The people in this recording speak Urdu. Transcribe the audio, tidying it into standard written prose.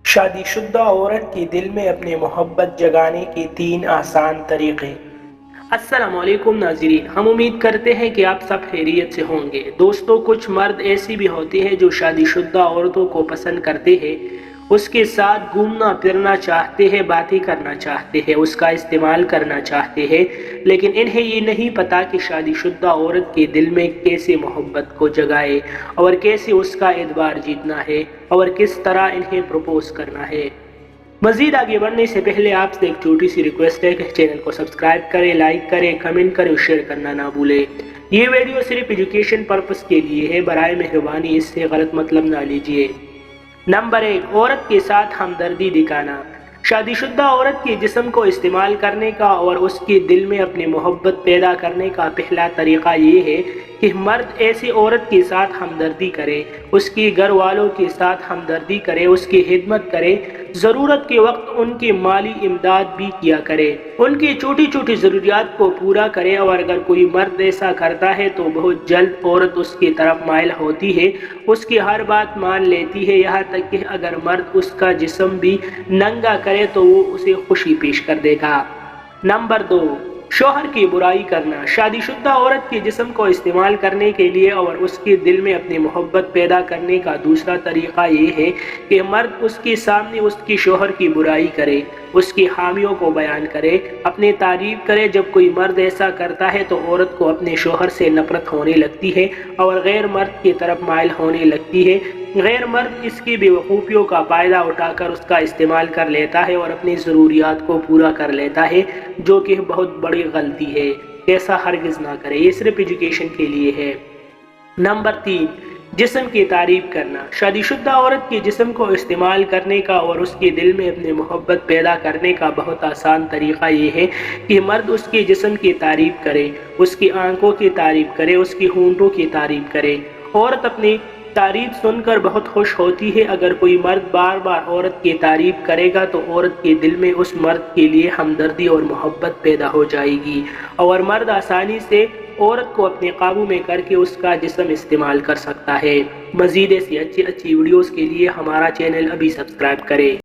شادی شدہ عورت کی دل میں اپنی محبت جگانے کے 3 آسان طریقے۔ السلام علیکم ناظرین، ہم امید کرتے ہیں کہ آپ سب خیریت سے ہوں گے۔ دوستو، کچھ مرد ایسے بھی ہوتے ہیں جو شادی شدہ عورتوں کو پسند کرتے ہیں، اس کے ساتھ گھومنا پھرنا چاہتے ہیں، باتیں کرنا چاہتے ہیں، اس کا استعمال کرنا چاہتے ہیں، لیکن انہیں یہ نہیں پتا کہ شادی شدہ عورت کے دل میں کیسے محبت کو جگائے اور کیسے اس کا اعتبار جیتنا ہے اور کس طرح انہیں پروپوز کرنا ہے۔ مزید آگے بڑھنے سے پہلے آپ سے ایک چھوٹی سی ریکویسٹ ہے کہ چینل کو سبسکرائب کریں، لائک کریں، کمنٹ کریں اور شیئر کرنا نہ بھولیں۔ یہ ویڈیو صرف ایجوکیشن پرپس کے لیے ہے، برائے مہربانی اس سے غلط مطلب نہ لیجیے۔ نمبر 1، عورت کے ساتھ ہمدردی دکھانا۔ شادی شدہ عورت کے جسم کو استعمال کرنے کا اور اس کے دل میں اپنی محبت پیدا کرنے کا پہلا طریقہ یہ ہے کہ مرد ایسی عورت کے ساتھ ہمدردی کرے، اس کے گھر والوں کے ساتھ ہمدردی کرے، اس کی خدمت کرے، ضرورت کے وقت ان کی مالی امداد بھی کیا کرے، ان کی چھوٹی چھوٹی ضروریات کو پورا کرے، اور اگر کوئی مرد ایسا کرتا ہے تو بہت جلد عورت اس کی طرف مائل ہوتی ہے، اس کی ہر بات مان لیتی ہے، یہاں تک کہ اگر مرد اس کا جسم بھی ننگا کرے تو وہ اسے خوشی پیش کر دے گا۔ نمبر 2، شوہر کی برائی کرنا۔ شادی شدہ عورت کے جسم کو استعمال کرنے کے لیے اور اس کے دل میں اپنی محبت پیدا کرنے کا دوسرا طریقہ یہ ہے کہ مرد اس کے سامنے اس کے شوہر کی برائی کرے، اس کی خامیوں کو بیان کرے، اپنی تعریف کرے۔ جب کوئی مرد ایسا کرتا ہے تو عورت کو اپنے شوہر سے نفرت ہونے لگتی ہے اور غیر مرد کی طرف مائل ہونے لگتی ہے۔ غیر مرد اس کی بے وقوفیوں کا فائدہ اٹھا کر اس کا استعمال کر لیتا ہے اور اپنی ضروریات کو پورا کر لیتا ہے، جو کہ بہت بڑی غلطی ہے۔ ایسا ہرگز نہ کرے، یہ صرف ایجوکیشن کے لیے ہے۔ نمبر 3، جسم کی تعریف کرنا۔ شادی شدہ عورت کے جسم کو استعمال کرنے کا اور اس کے دل میں اپنی محبت پیدا کرنے کا بہت آسان طریقہ یہ ہے کہ مرد اس کے جسم کی تعریف کرے، اس کی آنکھوں کی تعریف کرے، اس کی ہونٹوں کی تعریف کرے۔ عورت اپنی تعریف سن کر بہت خوش ہوتی ہے۔ اگر کوئی مرد بار بار عورت کی تعریف کرے گا تو عورت کے دل میں اس مرد کے لیے ہمدردی اور محبت پیدا ہو جائے گی، اور مرد آسانی سے عورت کو اپنے قابو میں کر کے اس کا جسم استعمال کر سکتا ہے۔ مزید ایسی اچھی ویڈیوز کے لیے ہمارا چینل ابھی سبسکرائب کریں۔